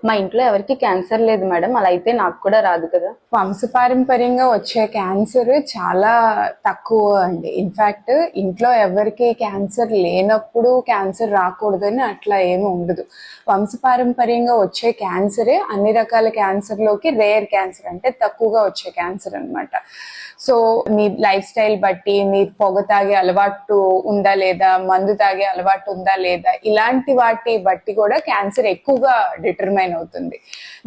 మా ఇంట్లో ఎవరికి క్యాన్సర్ లేదు మేడం. అలా అయితే నాకు కూడా రాదు కదా. వంశపారంపర్యంగా వచ్చే క్యాన్సర్ చాలా తక్కువ అండి. ఇన్ఫాక్ట్ ఇంట్లో ఎవరికి క్యాన్సర్ లేనప్పుడు క్యాన్సర్ రాకూడదని అట్లా ఏమి ఉండదు. వంశపారంపర్యంగా వచ్చే క్యాన్సరే అన్ని రకాల క్యాన్సర్లోకి రేర్ క్యాన్సర్, అంటే తక్కువగా వచ్చే క్యాన్సర్ అనమాట. సో మీ లైఫ్ స్టైల్ బట్టి, మీ పొగ తాగే అలవాటు ఉందా లేదా, మందు తాగే అలవాటు ఉందా లేదా, ఇలాంటి వాటి బట్టి కూడా క్యాన్సర్ ఎక్కువగా డిటర్మైన్ అవుతుంది.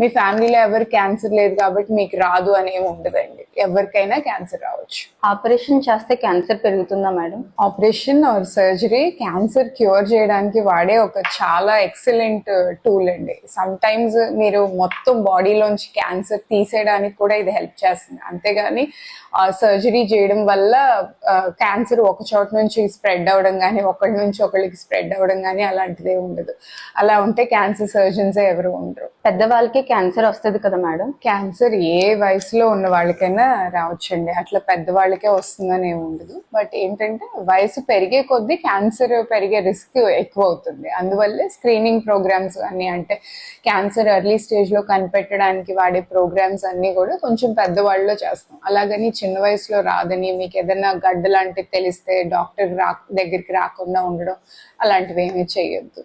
మీ ఫ్యామిలీలో ఎవరు క్యాన్సర్ లేదు కాబట్టి మీకు రాదు అని ఏమి ఉండదండి. ఎవరికైనా క్యాన్సర్ రావచ్చు. ఆపరేషన్ చేస్తే క్యాన్సర్ పెరుగుతుందా madam? Operation or surgery cancer cure చేయడానికి వాడే ఒక చాలా ఎక్సలెంట్ టూల్ అండి. సమ్ టైమ్స్ మీరు మొత్తం బాడీలోంచి క్యాన్సర్ తీసేయడానికి కూడా ఇది హెల్ప్ చేస్తుంది. అంతేగాని సర్జరీ చేయడం వల్ల క్యాన్సర్ ఒక చోట నుంచి స్ప్రెడ్ అవ్వడం కానీ, ఒకరి నుంచి ఒకరికి స్ప్రెడ్ అవ్వడం కానీ అలాంటిదే ఉండదు. అలా ఉంటే క్యాన్సర్ సర్జన్సే ఎవరు ఉండరు. పెద్దవాళ్ళకి క్యాన్సర్ వస్తుంది కదా మేడం? క్యాన్సర్ ఏ వయసులో ఉన్న వాళ్ళకైనా రావచ్చండి. అట్లా పెద్దవాళ్ళకే వస్తుందని ఏమి ఉండదు. బట్ ఏంటంటే వయసు పెరిగే కొద్దీ క్యాన్సర్ పెరిగే రిస్క్ ఎక్కువ అవుతుంది. అందువల్లే స్క్రీనింగ్ ప్రోగ్రామ్స్ అన్ని, అంటే క్యాన్సర్ ఎర్లీ స్టేజ్ లో కనిపెట్టడానికి వాడే ప్రోగ్రామ్స్ అన్ని కూడా కొంచెం పెద్దవాళ్ళలో చేస్తాం. అలాగని చిన్న వయసులో రాదని, మీకు ఏదైనా గడ్డ లాంటివి తెలిస్తే డాక్టర్ దగ్గరికి రాకుండా ఉండడం అలాంటివి ఏమీ చేయొద్దు.